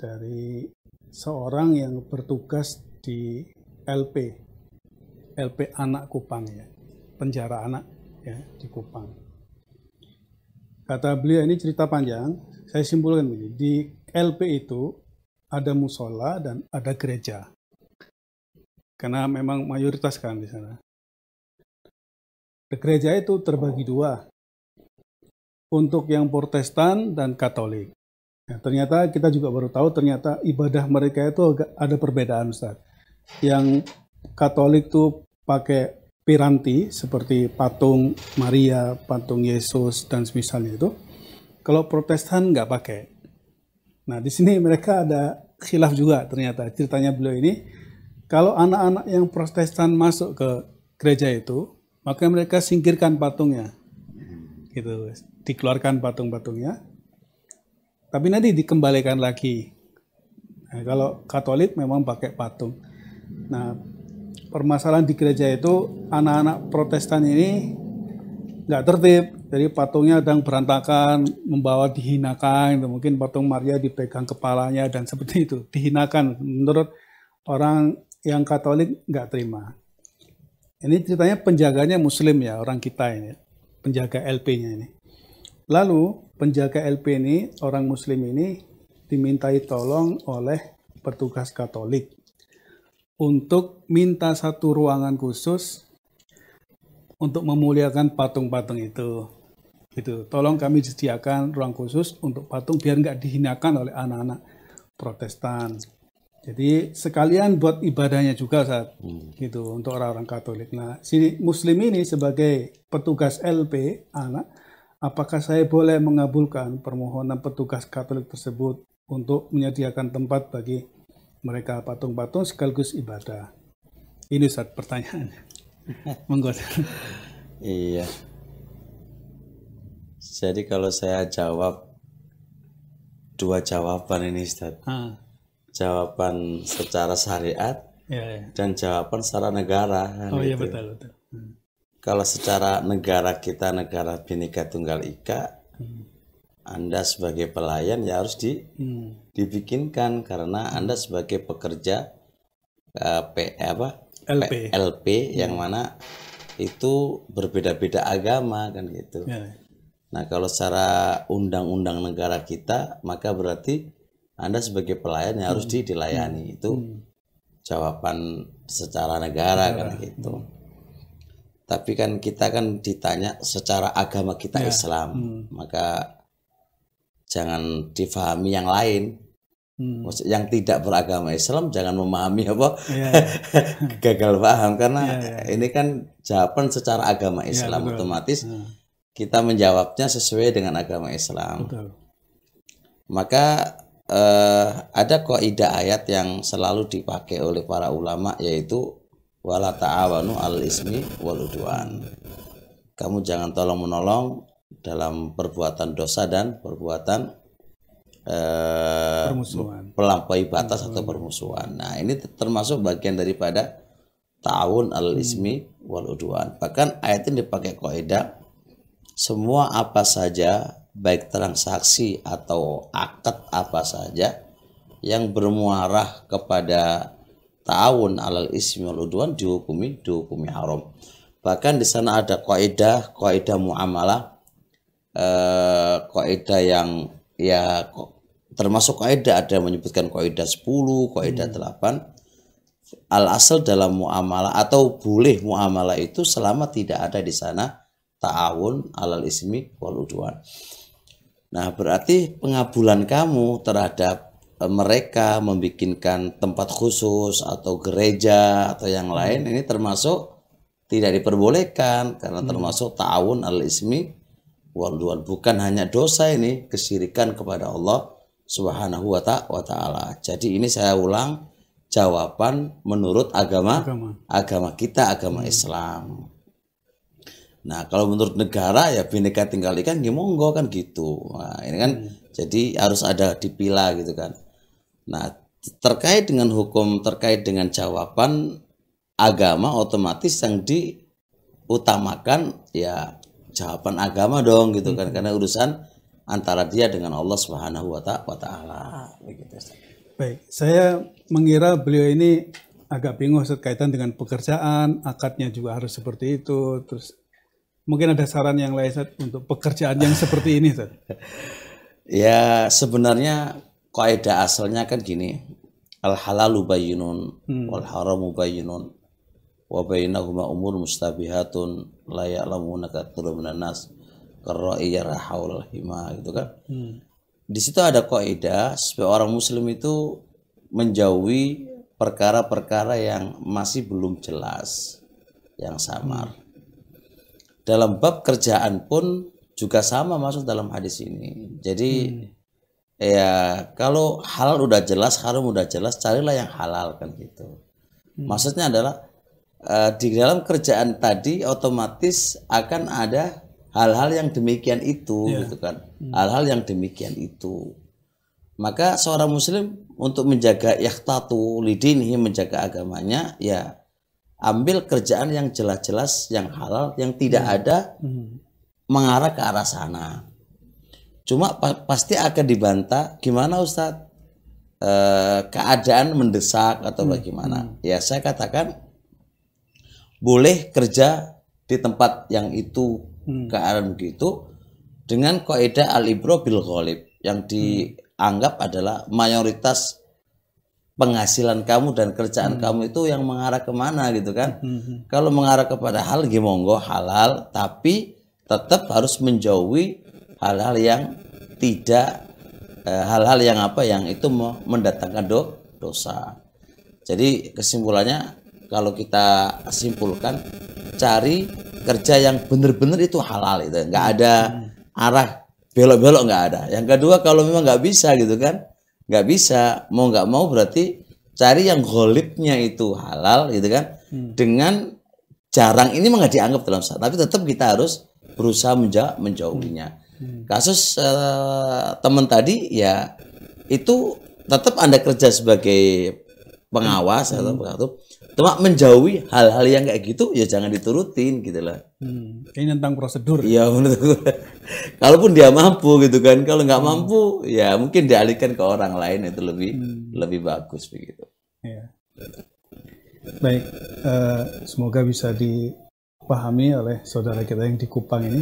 dari seorang yang bertugas di LP anak Kupang ya, penjara anak ya di Kupang. Kata beliau ini cerita panjang, saya simpulkan begini, di LP itu ada musola dan ada gereja. Karena memang mayoritas kan di sana. Gereja itu terbagi dua, untuk yang Protestan dan Katolik. Nah, ternyata kita juga baru tahu ternyata ibadah mereka itu ada perbedaan, Ustaz. Yang Katolik tuh pakai piranti seperti patung Maria, patung Yesus dan semisalnya itu. Kalau Protestan nggak pakai. Nah, di sini mereka ada khilaf juga ternyata. Ceritanya beliau ini, kalau anak-anak yang Protestan masuk ke gereja itu, maka mereka singkirkan patungnya. Gitu, dikeluarkan patung-patungnya. Tapi nanti dikembalikan lagi. Nah, kalau Katolik memang pakai patung. Nah, permasalahan di gereja itu anak-anak Protestan ini nggak tertib, jadi patungnya sedang berantakan, membawa dihinakan, mungkin patung Maria dipegang kepalanya dan seperti itu, dihinakan. Menurut orang yang Katolik nggak terima. Ini ceritanya penjaganya Muslim ya, orang kita ini, penjaga LP-nya ini. Lalu penjaga LP ini, orang Muslim ini dimintai tolong oleh petugas Katolik untuk minta satu ruangan khusus untuk memuliakan patung-patung itu. Gitu. Tolong kami sediakan ruang khusus untuk patung biar nggak dihinakan oleh anak-anak Protestan. Jadi sekalian buat ibadahnya juga saat gitu untuk orang-orang Katolik. Nah, si Muslim ini sebagai petugas LP anak, apakah saya boleh mengabulkan permohonan petugas Katolik tersebut untuk menyediakan tempat bagi mereka patung-patung sekaligus ibadah? Ini Ustaz pertanyaannya. Monggo. Iya. Jadi kalau saya jawab dua jawaban ini Ustaz. Jawaban secara syariat dan jawaban secara negara. Oh iya betul. Kalau secara negara kita negara Bhinneka Tunggal Ika, Anda sebagai pelayan ya harus dibikinkan karena Anda sebagai pekerja LP yang mana itu berbeda-beda agama kan gitu. Nah kalau secara undang-undang negara kita maka berarti Anda sebagai pelayan yang harus dilayani. Itu jawaban secara negara kan gitu. Tapi kan kita kan ditanya secara agama kita Islam, maka jangan difahami yang lain. Yang tidak beragama Islam jangan memahami apa gagal paham karena ini kan jawaban secara agama Islam otomatis kita menjawabnya sesuai dengan agama Islam. Maka ada kaidah ayat yang selalu dipakai oleh para ulama yaitu wala ta'awanu 'alal ismi wal udwan. Kamu jangan tolong menolong dalam perbuatan dosa dan perbuatan melampaui batas atau permusuhan. Nah, ini termasuk bagian daripada ta'awun 'alal ismi wal udwan. Bahkan ayat ini dipakai kaidah semua apa saja baik transaksi atau akad apa saja yang bermuarah kepada ta'awun 'alal ismi wal udwan dihukumi haram. Bahkan di sana ada kaidah muamalah, kaidah yang ya termasuk kaidah ada yang menyebutkan kaidah 10, kaidah 8. Al-asal dalam muamalah atau boleh muamalah itu selama tidak ada di sana ta'awun 'alal ismi wal udwan. Nah, berarti pengabulan kamu terhadap mereka membikinkan tempat khusus atau gereja atau yang lain ini termasuk tidak diperbolehkan karena termasuk ta'awun 'alal ismi wal udwan. Bukan hanya dosa ini, kesyirikan kepada Allah Subhanahu wa ta'ala. Jadi ini saya ulang jawaban menurut agama kita, agama Islam. Nah, kalau menurut negara ya Bhinneka Tunggal Ika monggo kan gitu. Nah, ini kan jadi harus ada dipilah gitu kan. Nah, terkait dengan hukum, terkait dengan jawaban agama otomatis yang diutamakan ya jawaban agama dong gitu kan karena urusan antara dia dengan Allah Subhanahu wa ta'ala begitu. Baik, saya mengira beliau ini agak bingung Ustaz, kaitan dengan pekerjaan, akadnya juga harus seperti itu. Terus mungkin ada saran yang lain Ustaz, untuk pekerjaan yang seperti ini Ustaz. Ya sebenarnya kaidah asalnya kan gini, al halalu bayyinun wal haramu bayyinun wa bainahuma umur mustabihatun la ya'lamuna katsirun minan nas qarra'i yarhaul hima gitu kan. Di situ ada kaidah supaya orang muslim itu menjauhi perkara-perkara yang masih belum jelas, yang samar. Dalam bab kerjaan pun juga sama masuk dalam hadis ini. Jadi ya kalau halal udah jelas, haram udah jelas, carilah yang halal kan gitu. Maksudnya adalah di dalam kerjaan tadi otomatis akan ada hal-hal yang demikian itu gitu kan. Hal-hal yang demikian itu. Maka seorang muslim untuk menjaga yakhtatu lidinihi, menjaga agamanya, ya ambil kerjaan yang jelas-jelas, yang halal, yang tidak ada mengarah ke arah sana. Cuma pasti akan dibantah, gimana Ustadz? Keadaan mendesak atau bagaimana? Ya saya katakan boleh kerja di tempat yang itu keadaan begitu dengan kaidah al-ibro bil ghalib, yang dianggap adalah mayoritas penghasilan kamu dan kerjaan kamu itu yang mengarah kemana gitu kan. Kalau mengarah kepada hal monggo halal, tapi tetap harus menjauhi hal-hal yang tidak hal-hal yang apa yang itu mendatangkan dosa. Jadi kesimpulannya kalau kita simpulkan, cari kerja yang benar-benar itu halal itu, nggak ada arah belok-belok, nggak ada. Yang kedua kalau memang nggak bisa gitu kan, nggak bisa, mau nggak mau berarti cari yang ghalibnya itu halal gitu kan, dengan jarang ini nggak dianggap dalam syariat, tapi tetap kita harus berusaha menjauhinya. Kasus teman tadi ya itu tetap Anda kerja sebagai pengawas atau begitu, cuma menjauhi hal-hal yang kayak gitu ya jangan diturutin gitu lah. Ini tentang prosedur. Iya menurutku. Kalaupun dia mampu gitu kan, kalau nggak mampu ya mungkin dialihkan ke orang lain, itu lebih bagus begitu. Ya. Baik, semoga bisa dipahami oleh saudara kita yang di Kupang ini.